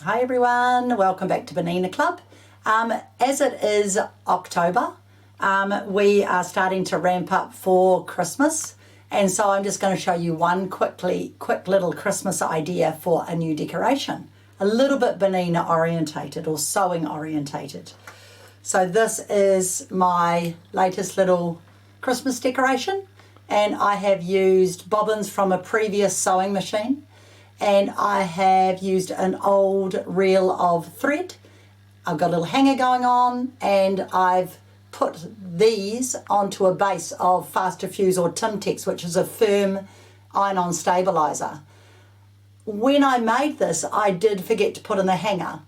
Hi everyone, welcome back to Bernina Club. As it is October, we are starting to ramp up for Christmas, and so I'm just going to show you one quick little Christmas idea for a new decoration. A little bit Bernina orientated or sewing orientated. So this is my latest little Christmas decoration, and I have used bobbins from a previous sewing machine. And I have used an old reel of thread. I've got a little hanger going on, and I've put these onto a base of Fast Fuse or Timtex, which is a firm iron-on stabilizer. When I made this, I did forget to put in the hanger,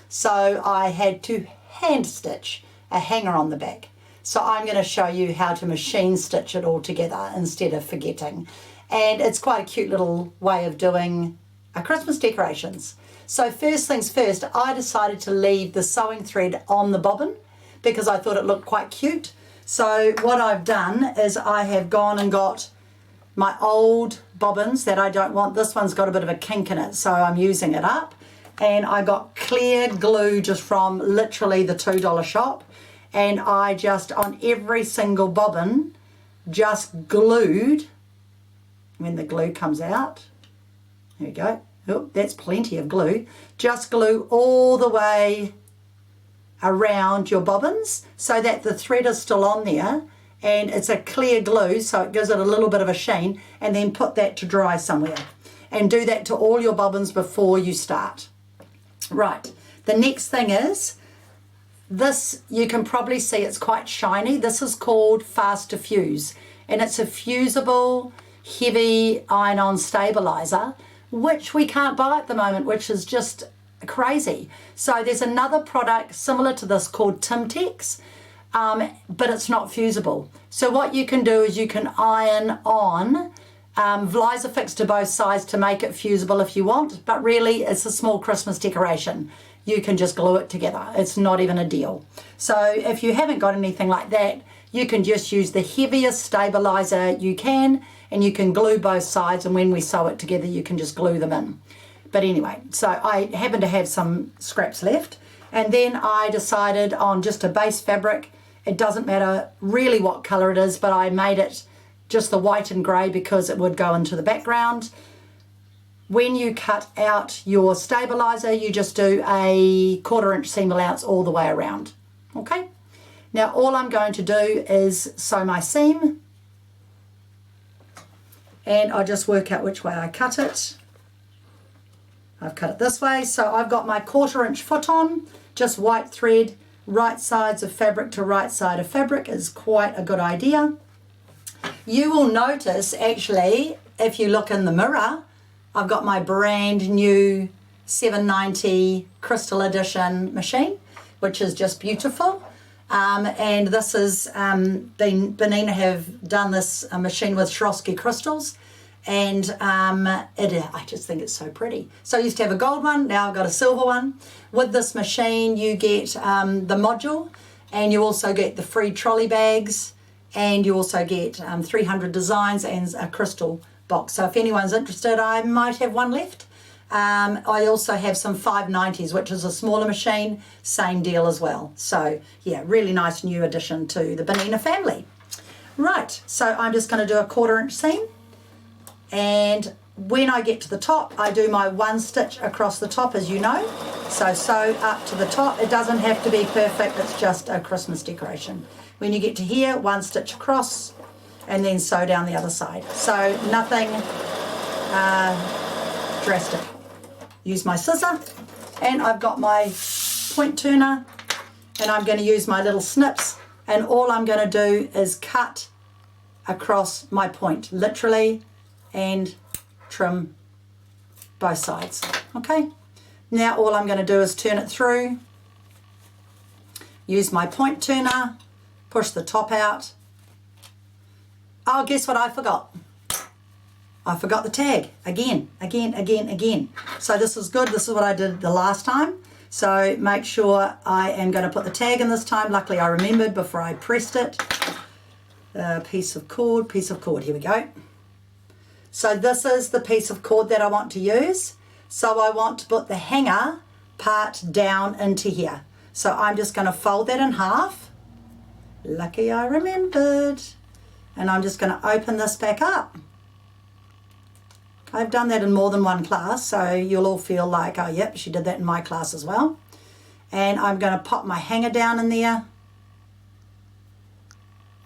so I had to hand stitch a hanger on the back. So I'm going to show you how to machine stitch it all together instead of forgetting. And it's quite a cute little way of doing Christmas decorations. So first things first, I decided to leave the sewing thread on the bobbin because I thought it looked quite cute. So what I've done is I have gone and got my old bobbins that I don't want. This one's got a bit of a kink in it, so I'm using it up. And I got clear glue just from literally the $2 shop. And I just, on every single bobbin, just glued, when the glue comes out, there you go. Oh, that's plenty of glue. Just glue all the way around your bobbins so that the thread is still on there, and it's a clear glue so it gives it a little bit of a sheen, and then put that to dry somewhere. And do that to all your bobbins before you start. Right, the next thing is this. You can probably see it's quite shiny. This is called Fast Fuse, and it's a fusible heavy iron-on stabilizer, which we can't buy at the moment, which is just crazy. So there's another product similar to this called Timtex, but it's not fusible. So what you can do is you can iron on Vlisafix to both sides to make it fusible if you want, but really it's a small Christmas decoration. You can just glue it together. It's not even a deal. So if you haven't got anything like that, you can just use the heaviest stabilizer you can, and you can glue both sides, and when we sew it together you can just glue them in. But anyway, so I happen to have some scraps left, and then I decided on just a base fabric. It doesn't matter really what color it is, but I made it just the white and grey because it would go into the background. When you cut out your stabilizer, you just do a 1/4 inch seam allowance all the way around. Okay, now all I'm going to do is sew my seam, and I'll just work out which way I cut it. I've cut it this way, so I've got my 1/4 inch foot on, just white thread, right sides of fabric to right side of fabric is quite a good idea. You will notice actually, if you look in the mirror, I've got my brand new 790 Crystal Edition machine, which is just beautiful. And this is, Bernina have done this machine with Swarovski crystals, and I just think it's so pretty. So I used to have a gold one, now I've got a silver one. With this machine you get the module, and you also get the free trolley bags, and you also get 300 designs and a crystal box. So if anyone's interested, I might have one left. I also have some 590s, which is a smaller machine, same deal as well. So yeah, really nice new addition to the Bernina family. Right, so I'm just going to do a 1/4 inch seam, and when I get to the top, I do my 1 stitch across the top, as you know. So sew up to the top. It doesn't have to be perfect, it's just a Christmas decoration. When you get to here, 1 stitch across, and then sew down the other side. So nothing drastic. Use my scissor, and I've got my point turner, and I'm going to use my little snips, and all I'm going to do is cut across my point, literally, and trim both sides. Okay, now all I'm going to do is turn it through, use my point turner, push the top out. Oh, guess what I forgot? I forgot the tag again. So this is good. This is what I did the last time. So make sure I am going to put the tag in this time. Luckily I remembered before I pressed it. Piece of cord, here we go. So this is the piece of cord that I want to use. So I want to put the hanger part down into here. So I'm just going to fold that in half. Lucky I remembered. And I'm just going to open this back up. I've done that in more than one class, so you'll all feel like, oh yep, she did that in my class as well. And I'm going to pop my hanger down in there,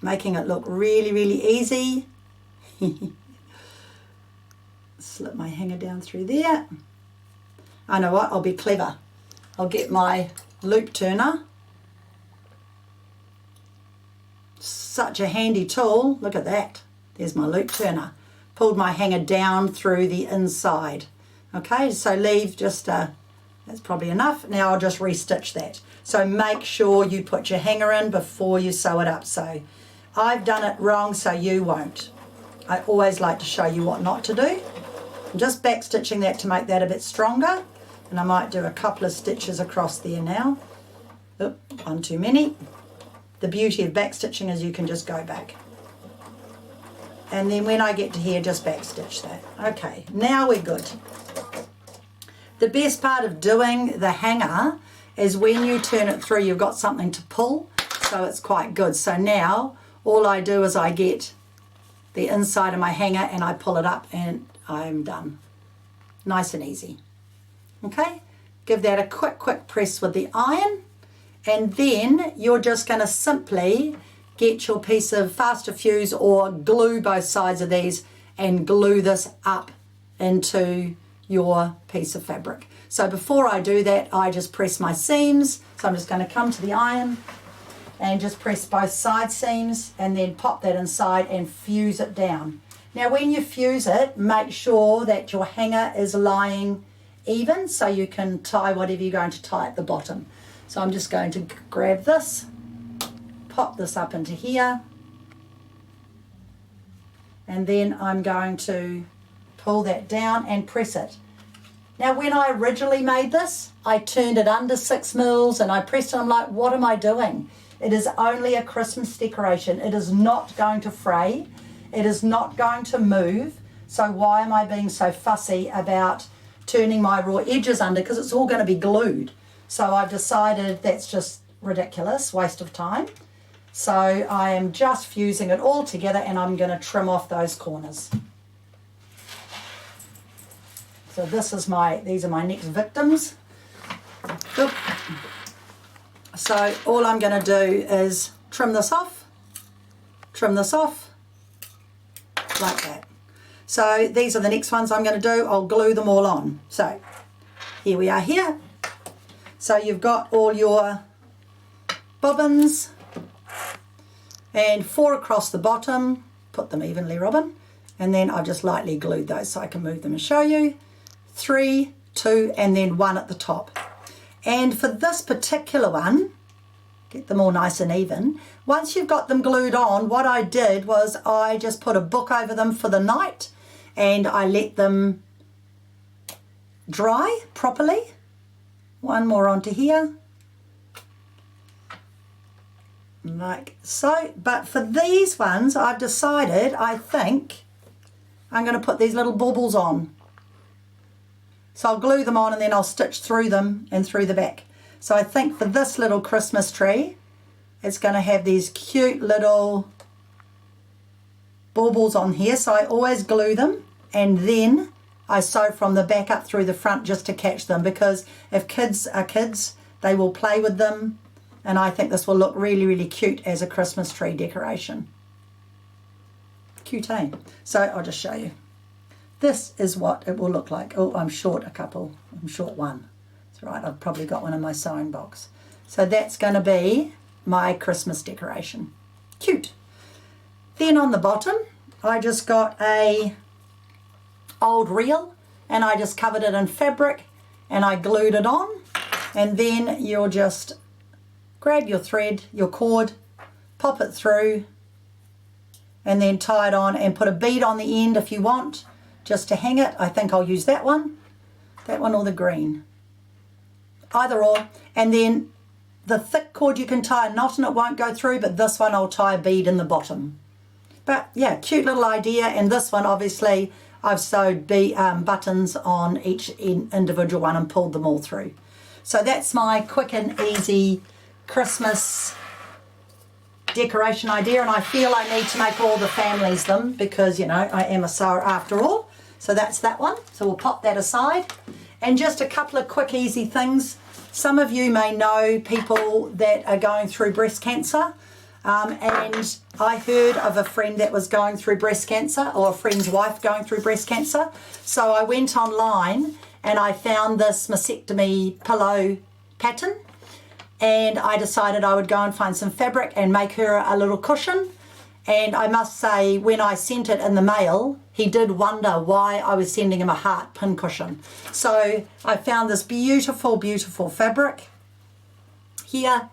making it look really, really easy. Slip my hanger down through there. I know what, I'll be clever. I'll get my loop turner. Such a handy tool. Look at that. There's my loop turner. Pulled my hanger down through the inside. Okay, so leave just that's probably enough. Now I'll just restitch that. So make sure you put your hanger in before you sew it up. So I've done it wrong, so you won't. I always like to show you what not to do. I'm just back stitching that to make that a bit stronger. And I might do a couple of stitches across there now. Oop, one too many. The beauty of back stitching is you can just go back. And then when I get to here, just back stitch that. Okay, now we're good. The best part of doing the hanger is when you turn it through, you've got something to pull, so it's quite good. So now all I do is I get the inside of my hanger and I pull it up and I'm done. Nice and easy. Okay, give that a quick press with the iron, and then you're just going to simply get your piece of faster fuse or glue both sides of these and glue this up into your piece of fabric. So before I do that, I just press my seams. So I'm just going to come to the iron and just press both side seams and then pop that inside and fuse it down. Now when you fuse it, make sure that your hanger is lying even so you can tie whatever you're going to tie at the bottom. So I'm just going to grab this, pop this up into here, and then I'm going to pull that down and press it. Now when I originally made this, I turned it under 6 mils and I pressed it. I'm like, what am I doing? It is only a Christmas decoration. It is not going to fray. It is not going to move. So why am I being so fussy about turning my raw edges under? Because it's all going to be glued. So I've decided that's just ridiculous, waste of time. So I am just fusing it all together and I'm going to trim off those corners. So these are my next victims. Oop. So all I'm going to do is trim this off, like that. So these are the next ones I'm going to do. I'll glue them all on. So here we are here. So you've got all your bobbins and 4 across the bottom. Put them evenly, Robin. And then I've just lightly glued those so I can move them and show you. 3, 2, and then 1 at the top. And for this particular one, get them all nice and even. Once you've got them glued on, what I did was I just put a book over them for the night and I let them dry properly. 1 more onto here. Like so. But for these ones, I've decided, I think, I'm going to put these little baubles on. So I'll glue them on and then I'll stitch through them and through the back. So I think for this little Christmas tree, it's going to have these cute little baubles on here. So I always glue them and then I sew from the back up through the front just to catch them, because if kids are kids, they will play with them. And I think this will look really, really cute as a Christmas tree decoration. Cute, eh? So I'll just show you. This is what it will look like. Oh, I'm short a couple. I'm short one. That's right, I've probably got one in my sewing box. So that's going to be my Christmas decoration. Cute. Then on the bottom, I just got a old reel and I just covered it in fabric and I glued it on. And then you'll just grab your thread, your cord, pop it through and then tie it on and put a bead on the end if you want, just to hang it. I think I'll use that one or the green, either or. And then the thick cord you can tie a knot and it won't go through, but this one I'll tie a bead in the bottom. But yeah, cute little idea. And this one, obviously, I've sewed buttons on each individual one and pulled them all through. So that's my quick and easy Christmas decoration idea, and I feel I need to make all the families them because, you know, I am a sewer after all. So that's that one. So we'll pop that aside. And just a couple of quick easy things. Some of you may know people that are going through breast cancer. And I heard of a friend that was going through breast cancer, or a friend's wife going through breast cancer. So I went online and I found this mastectomy pillow pattern, and I decided I would go and find some fabric and make her a little cushion. And I must say, when I sent it in the mail, he did wonder why I was sending him a heart pin cushion. So I found this beautiful, beautiful fabric here,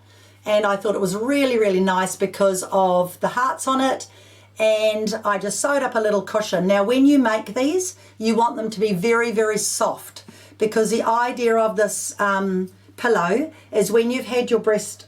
and I thought it was really, really nice because of the hearts on it. And I just sewed up a little cushion. Now, when you make these, you want them to be very, very soft, because the idea of this pillow is when you've had your breast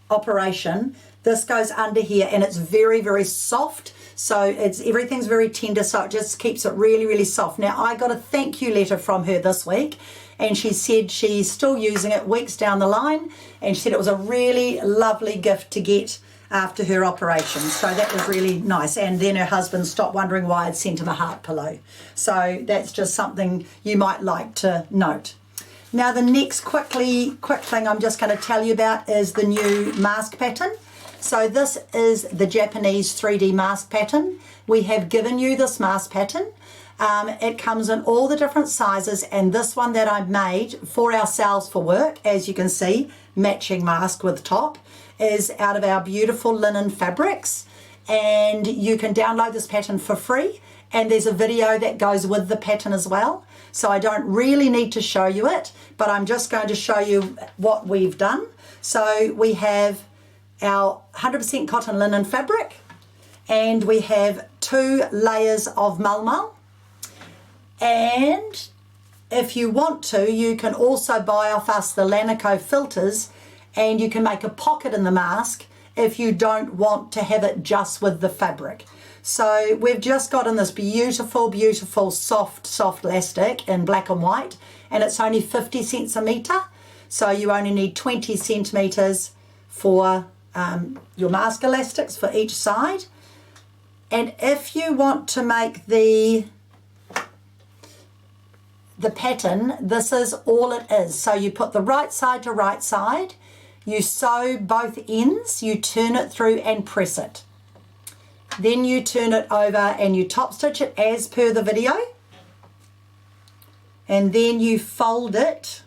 operation, this goes under here and it's very, very soft. So everything's very tender, so it just keeps it really, really soft. Now, I got a thank you letter from her this week, and she said she's still using it weeks down the line, and she said it was a really lovely gift to get after her operation. So that was really nice. And then her husband stopped wondering why I'd sent him a heart pillow. So that's just something you might like to note. Now, the next quick thing I'm just going to tell you about is the new mask pattern. So this is the Japanese 3D mask pattern. We have given you this mask pattern. It comes in all the different sizes, and this one that I made for ourselves for work, as you can see, matching mask with top, is out of our beautiful linen fabrics. And you can download this pattern for free, and there's a video that goes with the pattern as well. So I don't really need to show you it, but I'm just going to show you what we've done. So we have our 100% cotton linen fabric, and we have 2 layers of mulmul. And if you want to, you can also buy off us the Lanico filters, and you can make a pocket in the mask if you don't want to have it just with the fabric. So we've just got in this beautiful, beautiful soft elastic in black and white, and it's only 50 cents a metre. So you only need 20 centimetres for your mask elastics for each side. And if you want to make the pattern, this is all it is. So you put the right side to right side, you sew both ends, you turn it through and press it. Then you turn it over and you top stitch it as per the video. And then you fold it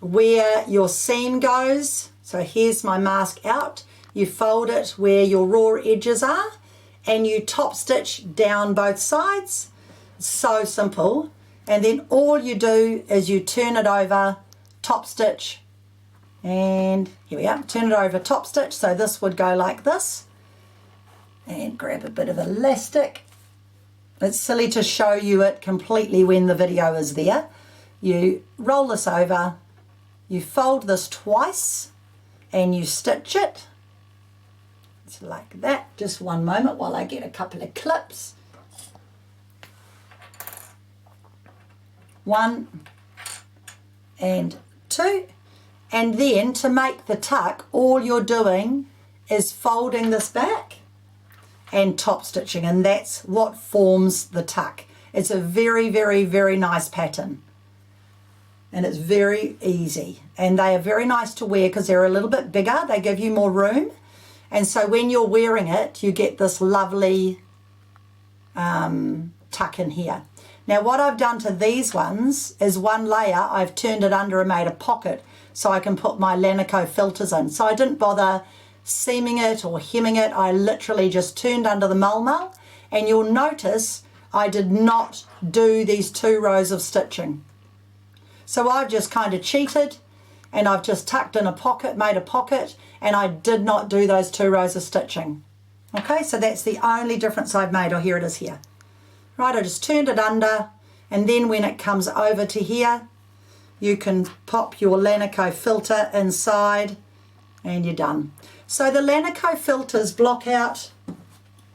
where your seam goes. So here's my mask out. You fold it where your raw edges are, and you top stitch down both sides. So simple. And then all you do is you turn it over, top stitch, and here we are, turn it over, top stitch. So this would go like this, and grab a bit of elastic. It's silly to show you it completely when the video is there. You roll this over, you fold this twice, and you stitch it. It's like that. Just one moment while I get a couple of clips. 1 and 2. And then to make the tuck, all you're doing is folding this back and top stitching, and that's what forms the tuck. It's a very, very, very nice pattern, and it's very easy, and they are very nice to wear because they're a little bit bigger. They give you more room, and so when you're wearing it, you get this lovely tuck in here. Now what I've done to these ones is one layer, I've turned it under and made a pocket so I can put my Lanico filters in. So I didn't bother seaming it or hemming it. I literally just turned under the mulmul, and you'll notice I did not do these 2 rows of stitching. So I've just kind of cheated, and I've just tucked in a pocket, made a pocket, and I did not do those 2 rows of stitching. Okay, so that's the only difference I've made. Oh, here it is here. Right, I just turned it under, and then when it comes over to here, you can pop your Lanico filter inside, and you're done. So the Lanico filters block out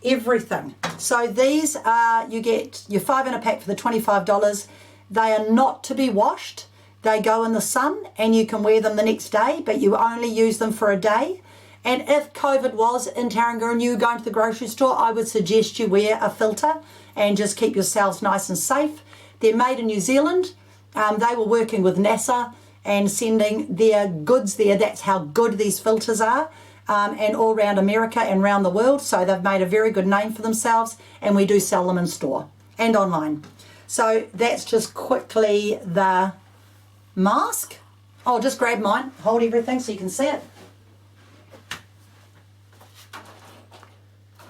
everything. So these are, you get your 5 in a pack for the $25, They are not to be washed. They go in the sun and you can wear them the next day, but you only use them for a day. And if COVID was in Taringa and you were going to the grocery store, I would suggest you wear a filter and just keep yourselves nice and safe. They're made in New Zealand. They were working with NASA and sending their goods there. That's how good these filters are, and all around America and around the world. So they've made a very good name for themselves, and we do sell them in store and online. So that's just quickly the mask. I'll just grab mine, hold everything so you can see it.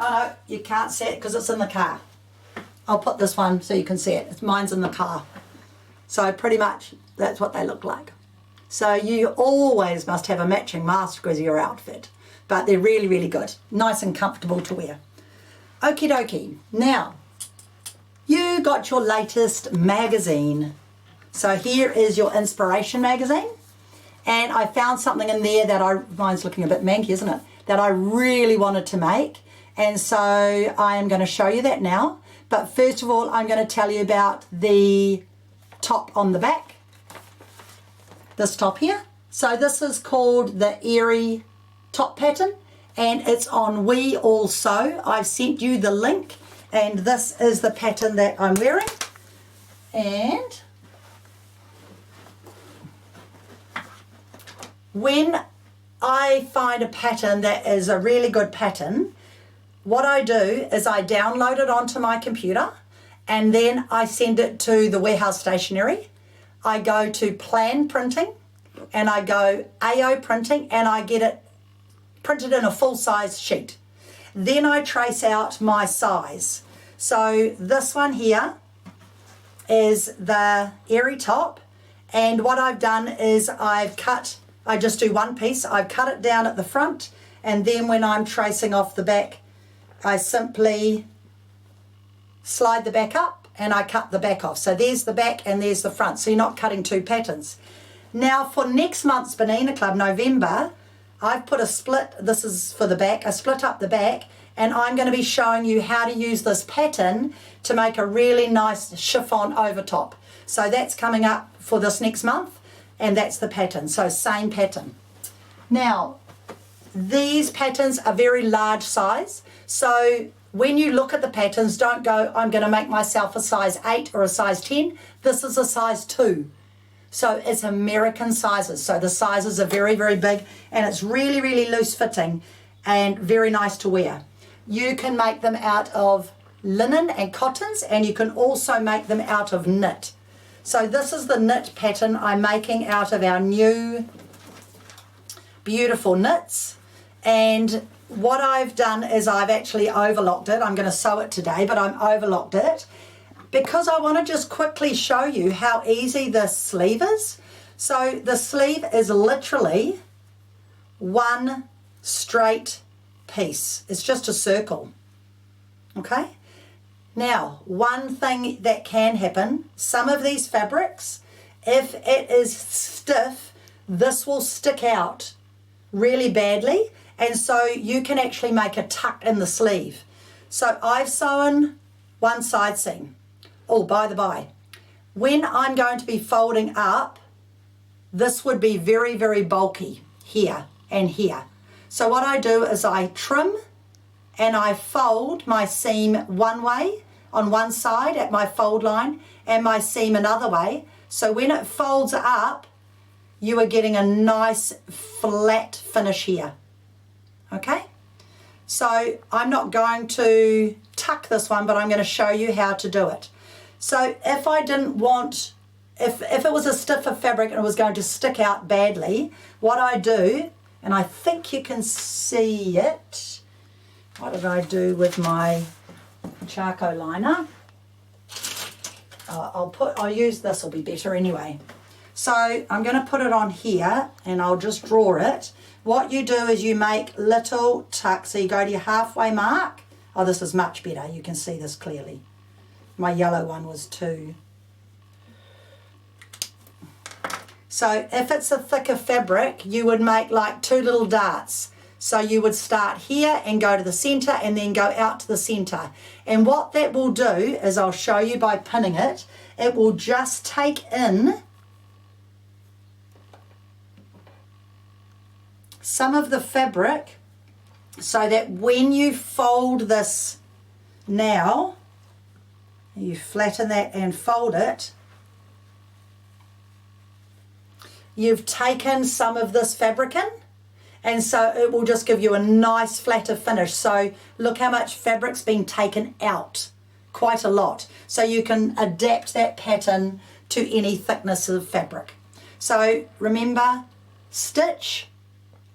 Oh no, you can't see it because it's in the car. I'll put this one so you can see it. Mine's in the car. So pretty much that's what they look like. So you always must have a matching mask with your outfit. But they're really, really good. Nice and comfortable to wear. Okie dokie. Now, you got your latest magazine. So here is your inspiration magazine. And I found something in there that mine's looking a bit manky, isn't it? That I really wanted to make. And so I am going to show you that now. But first of all, I'm going to tell you about the top on the back. This top here. So this is called the Airy top pattern. And it's on We All Sew. I've sent you the link. And this is the pattern that I'm wearing. And when I find a pattern that is a really good pattern, what I do is I download it onto my computer and then I send it to the warehouse stationery. I go to plan printing and I go AO printing and I get it printed in a full size sheet. Then I trace out my size. So this one here is the Airy top, and what I've done is I just do one piece, I've cut it down at the front, and then when I'm tracing off the back, I simply slide the back up and I cut the back off. So there's the back and there's the front. So you're not cutting two patterns. Now for next month's Bernina Club, November, I've put a split, this is for the back, I split up the back, and I'm going to be showing you how to use this pattern to make a really nice chiffon over top. So that's coming up for this next month, and that's the pattern. So same pattern. Now, these patterns are very large size. So when you look at the patterns, don't go, I'm going to make myself a size 8 or a size 10. This is a size 2. So it's American sizes. So the sizes are very, very big, and it's really, really loose fitting and very nice to wear. You can make them out of linen and cottons, and you can also make them out of knit. So this is the knit pattern I'm making out of our new beautiful knits. And what I've done is I've actually overlocked it. I'm going to sew it today, but I'm overlocked it because I want to just quickly show you how easy this sleeve is. So the sleeve is literally one straight piece. It's just a circle. Okay? Now, one thing that can happen, some of these fabrics, if it is stiff, this will stick out really badly, and so you can actually make a tuck in the sleeve. So I've sewn one side seam. Oh, by the by, when I'm going to be folding up, this would be very, very bulky here and here. So what I do is I trim and I fold my seam one way on one side at my fold line and my seam another way. So when it folds up, you are getting a nice flat finish here. Okay? So I'm not going to tuck this one, but I'm going to show you how to do it. So if I didn't want, if it was a stiffer fabric and it was going to stick out badly, what I do, and I think you can see it, what did I do with my charcoal liner? I'll use this, will be better anyway. So I'm going to put it on here and I'll just draw it. What you do is you make little tucks. So you go to your halfway mark. Oh, this is much better. You can see this clearly. My yellow one was too. So if it's a thicker fabric, you would make like two little darts. So you would start here and go to the center and then go out to the center. And what that will do is, I'll show you by pinning it, it will just take in some of the fabric, so that when you fold this now, you flatten that and fold it, you've taken some of this fabric in, and so it will just give you a nice flatter finish. So look how much fabric's been taken out, quite a lot. So you can adapt that pattern to any thickness of fabric. So remember, stitch,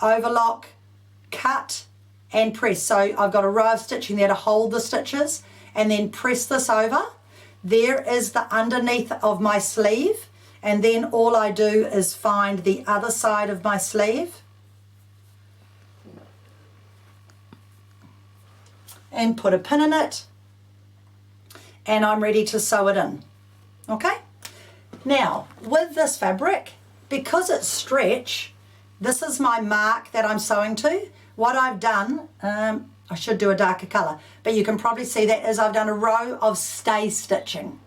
overlock, cut and press. So I've got a row of stitching there to hold the stitches, and then press this over. There is the underneath of my sleeve, and then all I do is find the other side of my sleeve and put a pin in it, and I'm ready to sew it in. Okay, now with this fabric, because it's stretch, this is my mark that I'm sewing to. What I've done, I should do a darker colour, but you can probably see that is I've done a row of stay stitching.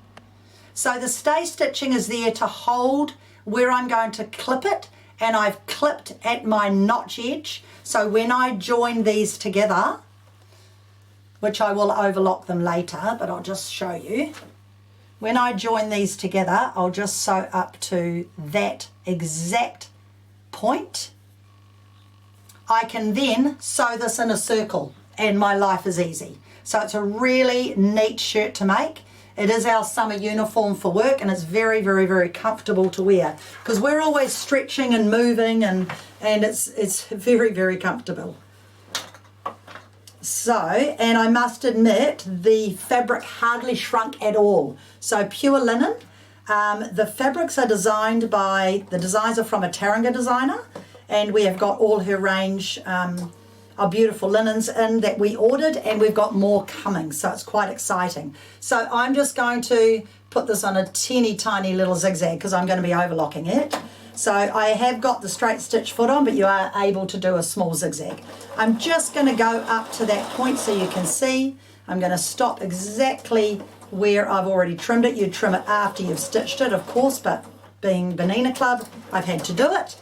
So the stay stitching is there to hold where I'm going to clip it, and I've clipped at my notch edge. So when I join these together, which I will overlock them later, but I'll just show you. When I join these together, I'll just sew up to that exact point. I can then sew this in a circle and my life is easy. So it's a really neat shirt to make. It is our summer uniform for work, and it's very, very, very comfortable to wear because we're always stretching and moving, and it's very, very comfortable. So, and I must admit, the fabric hardly shrunk at all. So pure linen. The fabrics are designed by, the designs are from a Taringa designer, and we have got all her range of beautiful linens in that we ordered, and we've got more coming, so it's quite exciting. So I'm just going to put this on a teeny tiny little zigzag because I'm going to be overlocking it. So I have got the straight stitch foot on, but you are able to do a small zigzag. I'm just going to go up to that point so you can see. I'm going to stop exactly where I've already trimmed it. You trim it after you've stitched it, of course, but being Bernina Club, I've had to do it.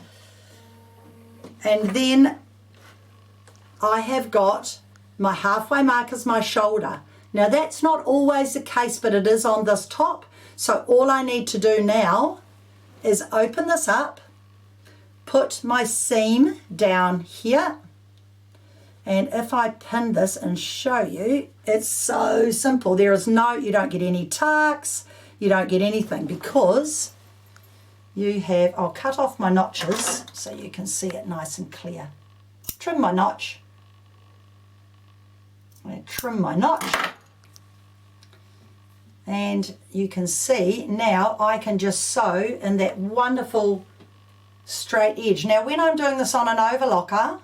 And then I have got my halfway mark as my shoulder. Now that's not always the case, but it is on this top. So all I need to do now is open this up, put my seam down here, and if I pin this and show you, it's so simple. There is no, you don't get any tucks, you don't get anything, because you have, I'll cut off my notches so you can see it nice and clear. Trim my notch, and trim my notch, and you can see now I can just sew in that wonderful straight edge. Now when I'm doing this on an overlocker,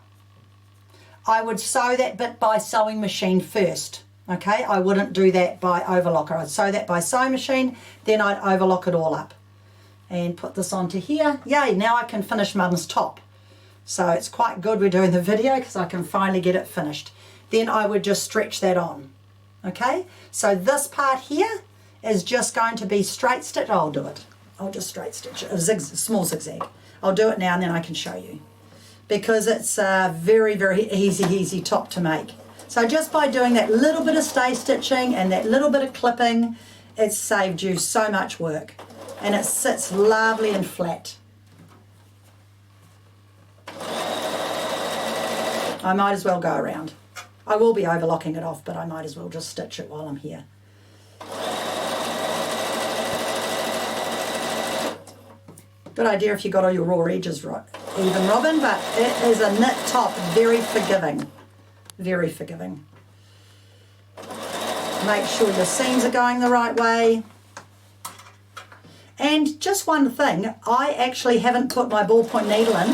I would sew that bit by sewing machine first, okay? I wouldn't do that by overlocker. I'd sew that by sewing machine, then I'd overlock it all up and put this onto here. Yay, now I can finish Mum's top. So it's quite good we're doing the video because I can finally get it finished. Then I would just stretch that on, okay? So this part here is just going to be straight stitch. I'll do it. I'll just straight stitch it, a small zigzag. I'll do it now and then I can show you, because it's a very, very easy top to make. So just by doing that little bit of stay stitching and that little bit of clipping, it's saved you so much work, and it sits lovely and flat. I might as well go around. I will be overlocking it off, but I might as well just stitch it while I'm here. Good idea if you got all your raw edges right, even, Robin, but it is a knit top, very forgiving, very forgiving. Make sure your seams are going the right way. And just one thing, I actually haven't put my ballpoint needle in.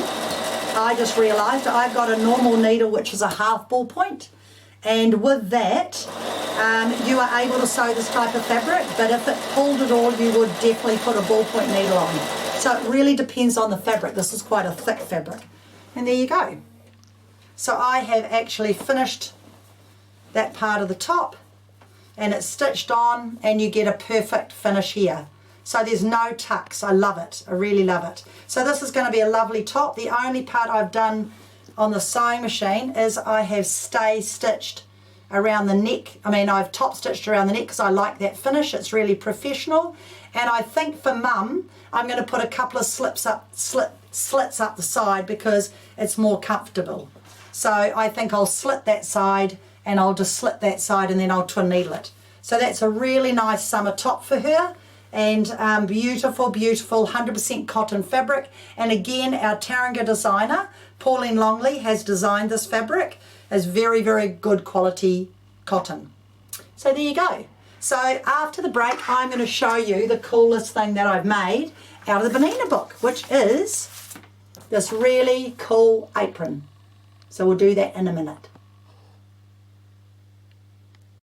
I just realised I've got a normal needle which is a half ballpoint, and with that you are able to sew this type of fabric, but if it pulled at all you would definitely put a ballpoint needle on. So it really depends on the fabric. This is quite a thick fabric. And there you go. So I have actually finished that part of the top, and it's stitched on, and you get a perfect finish here. So there's no tucks. I love it. I really love it. So this is going to be a lovely top. The only part I've done on the sewing machine is I have stay stitched around the neck. I mean, I've top stitched around the neck because I like that finish. It's really professional. And I think for mum, I'm going to put a couple of slits up the side because it's more comfortable. So I think I'll slit that side and I'll just slit that side and then I'll twin needle it. So that's a really nice summer top for her. And beautiful, beautiful 100% cotton fabric. And again, our Taringa designer, Pauline Longley, has designed this fabric. It's very, very good quality cotton. So there you go. So after the break, I'm going to show you the coolest thing that I've made out of the Bernina book, which is this really cool apron. So we'll do that in a minute.